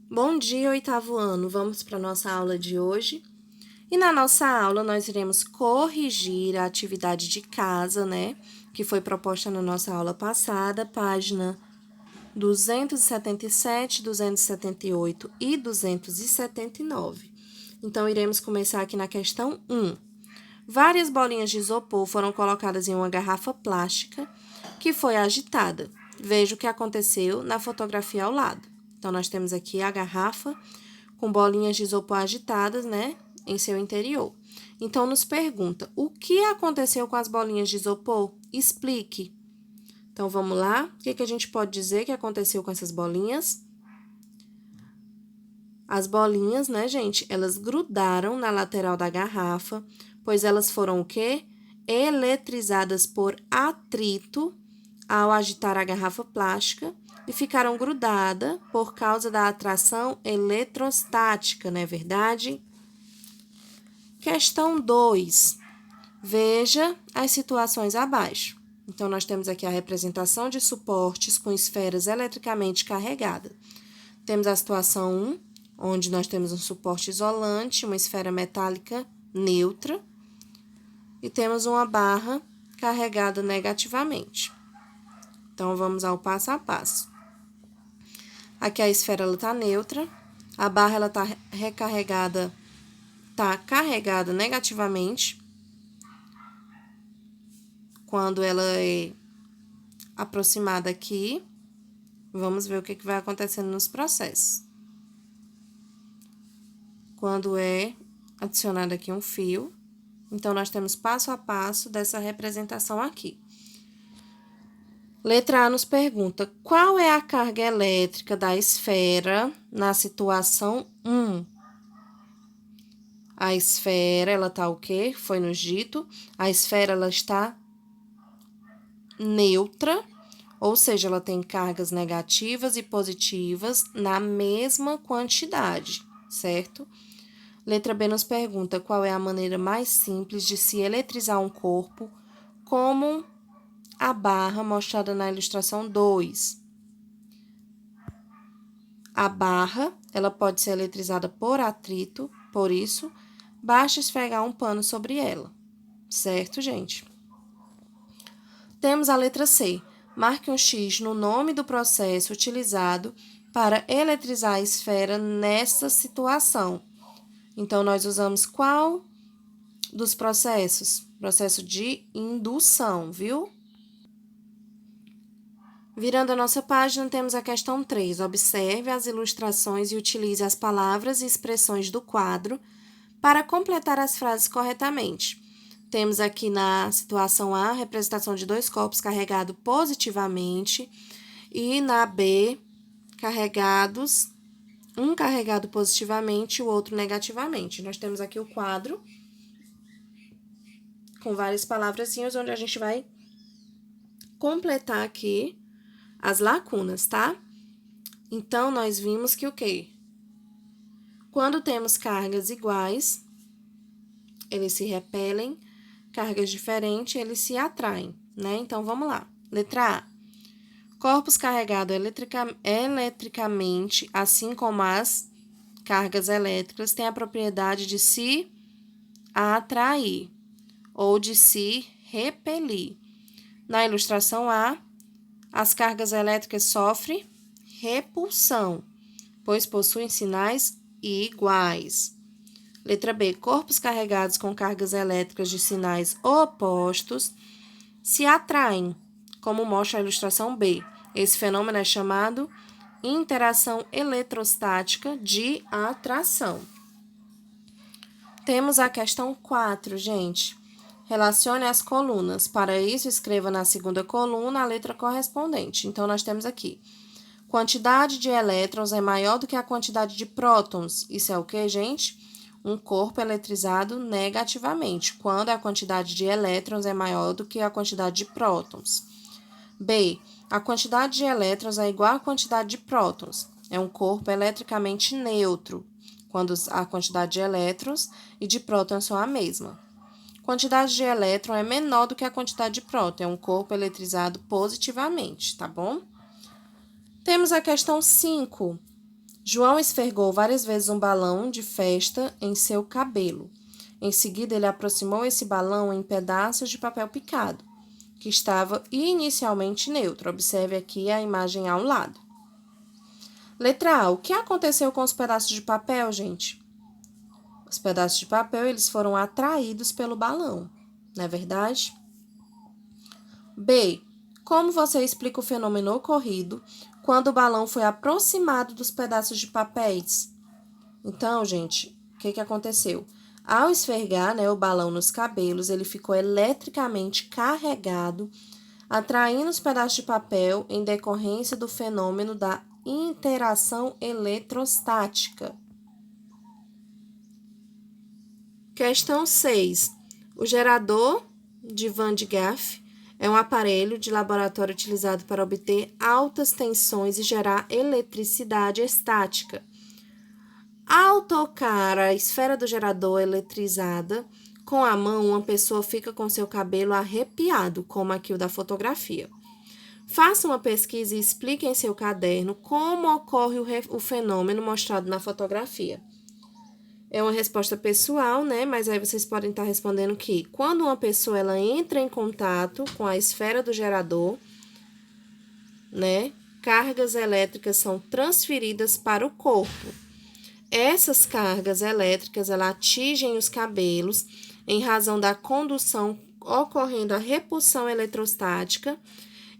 Bom dia, oitavo ano. Vamos para a nossa aula de hoje. E na nossa aula, nós iremos corrigir a atividade de casa, né? Que foi proposta na nossa aula passada, página 277, 278 e 279. Então, iremos começar aqui na questão 1. Várias bolinhas de isopor foram colocadas em uma garrafa plástica que foi agitada. Veja o que aconteceu na fotografia ao lado. Então, nós temos aqui a garrafa com bolinhas de isopor agitadas, né, em seu interior. Então, nos pergunta, o que aconteceu com as bolinhas de isopor? Explique. Então, vamos lá. O que a gente pode dizer que aconteceu com essas bolinhas? As bolinhas, né, gente, elas grudaram na lateral da garrafa, pois elas foram o quê? Eletrizadas por atrito ao agitar a garrafa plástica e ficaram grudadas por causa da atração eletrostática, não é verdade? Questão 2. Veja as situações abaixo. Então, nós temos aqui a representação de suportes com esferas eletricamente carregadas. Temos a situação 1, onde nós temos um suporte isolante, uma esfera metálica neutra, e temos uma barra carregada negativamente. Então, vamos ao passo a passo. Aqui a esfera está neutra, a barra está recarregada, está carregada negativamente, quando ela é aproximada aqui. Vamos ver o que vai acontecendo nos processos. Quando é adicionado aqui um fio, então, nós temos passo a passo dessa representação aqui. Letra A nos pergunta, qual é a carga elétrica da esfera na situação 1? A esfera, ela está o quê? Foi nos dito. A esfera, ela está neutra, ou seja, ela tem cargas negativas e positivas na mesma quantidade, certo? Letra B nos pergunta qual é a maneira mais simples de se eletrizar um corpo, como a barra mostrada na ilustração 2. A barra, ela pode ser eletrizada por atrito, por isso, basta esfregar um pano sobre ela, certo, gente? Temos a letra C. Marque um X no nome do processo utilizado para eletrizar a esfera nessa situação. Então, nós usamos qual dos processos? Processo de indução, viu? Virando a nossa página, temos a questão 3. Observe as ilustrações e utilize as palavras e expressões do quadro para completar as frases corretamente. Temos aqui na situação A, a representação de dois corpos carregados positivamente e na B, um carregado positivamente e o outro negativamente. Nós temos aqui o quadro com várias palavrazinhas onde a gente vai completar aqui as lacunas, tá? Então, nós vimos que o quê? Quando temos cargas iguais, eles se repelem, cargas diferentes, eles se atraem, né? Então, vamos lá. Letra A. Corpos carregados eletricamente, assim como as cargas elétricas, têm a propriedade de se atrair ou de se repelir. Na ilustração A, as cargas elétricas sofrem repulsão, pois possuem sinais iguais. Letra B. Corpos carregados com cargas elétricas de sinais opostos se atraem, como mostra a ilustração B. Esse fenômeno é chamado interação eletrostática de atração. Temos a questão 4, gente. Relacione as colunas. Para isso, escreva na segunda coluna a letra correspondente. Então, nós temos aqui. Quantidade de elétrons é maior do que a quantidade de prótons. Isso é o que, gente? Um corpo eletrizado negativamente, quando a quantidade de elétrons é maior do que a quantidade de prótons. B. A quantidade de elétrons é igual à quantidade de prótons. É um corpo eletricamente neutro, quando a quantidade de elétrons e de prótons são a mesma. Quantidade de elétron é menor do que a quantidade de próton, é um corpo eletrizado positivamente, tá bom? Temos a questão 5. João esfregou várias vezes um balão de festa em seu cabelo. Em seguida, ele aproximou esse balão em pedaços de papel picado, que estava inicialmente neutro. Observe aqui a imagem ao lado. Letra A. O que aconteceu com os pedaços de papel, gente? Os pedaços de papel, eles foram atraídos pelo balão, não é verdade? B. Como você explica o fenômeno ocorrido quando o balão foi aproximado dos pedaços de papéis? Então, gente, o que aconteceu? Ao esfregar, o balão nos cabelos, ele ficou eletricamente carregado, atraindo os pedaços de papel em decorrência do fenômeno da interação eletrostática. Questão 6. O gerador de Van de Graaff é um aparelho de laboratório utilizado para obter altas tensões e gerar eletricidade estática. Ao tocar a esfera do gerador eletrizada com a mão, uma pessoa fica com seu cabelo arrepiado, como aqui o da fotografia. Faça uma pesquisa e explique em seu caderno como ocorre o fenômeno mostrado na fotografia. É uma resposta pessoal, mas aí vocês podem estar respondendo que quando uma pessoa ela entra em contato com a esfera do gerador, cargas elétricas são transferidas para o corpo. Essas cargas elétricas ela atingem os cabelos em razão da condução ocorrendo a repulsão eletrostática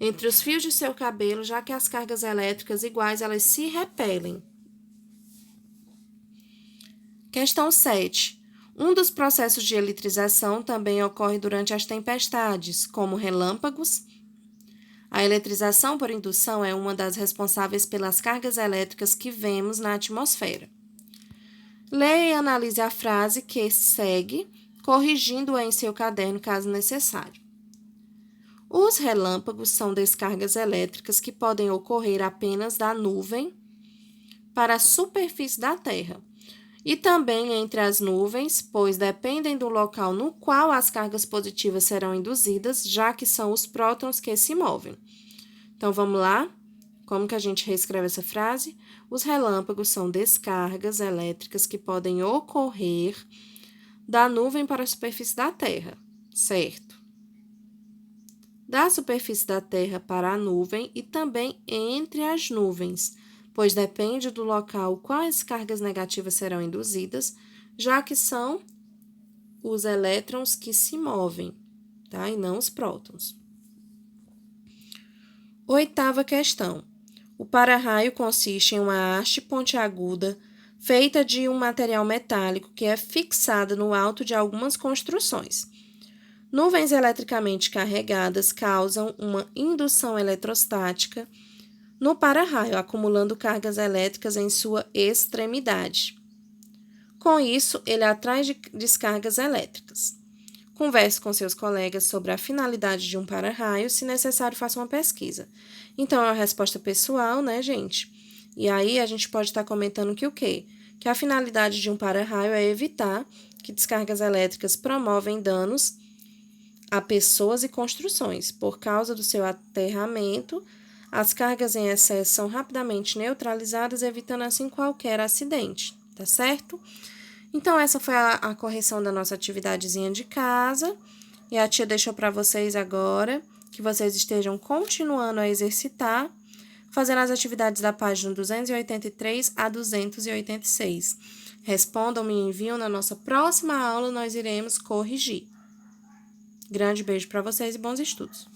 entre os fios de seu cabelo, já que as cargas elétricas iguais elas se repelem. Questão 7. Um dos processos de eletrização também ocorre durante as tempestades, como relâmpagos. A eletrização por indução é uma das responsáveis pelas cargas elétricas que vemos na atmosfera. Leia e analise a frase que segue, corrigindo-a em seu caderno caso necessário. Os relâmpagos são descargas elétricas que podem ocorrer apenas da nuvem para a superfície da Terra e também entre as nuvens, pois dependem do local no qual as cargas positivas serão induzidas, já que são os prótons que se movem. Então, vamos lá? Como que a gente reescreve essa frase? Os relâmpagos são descargas elétricas que podem ocorrer da nuvem para a superfície da Terra, certo? Da superfície da Terra para a nuvem e também entre as nuvens, pois depende do local quais cargas negativas serão induzidas, já que são os elétrons que se movem, tá? E não os prótons. 8ª questão. O para-raio consiste em uma haste pontiaguda feita de um material metálico que é fixada no alto de algumas construções. Nuvens eletricamente carregadas causam uma indução eletrostática no para-raio, acumulando cargas elétricas em sua extremidade. Com isso, ele atrai descargas elétricas. Converse com seus colegas sobre a finalidade de um para-raio, se necessário, faça uma pesquisa. Então, é uma resposta pessoal, gente? E aí, a gente pode estar comentando que o quê? Que a finalidade de um para-raio é evitar que descargas elétricas promovem danos a pessoas e construções. Por causa do seu aterramento, as cargas em excesso são rapidamente neutralizadas, evitando assim qualquer acidente, tá certo? Então, essa foi a correção da nossa atividadezinha de casa. E a tia deixou para vocês agora que vocês estejam continuando a exercitar, fazendo as atividades da página 283 a 286. Respondam, me enviam. Na nossa próxima aula, nós iremos corrigir. Grande beijo para vocês e bons estudos!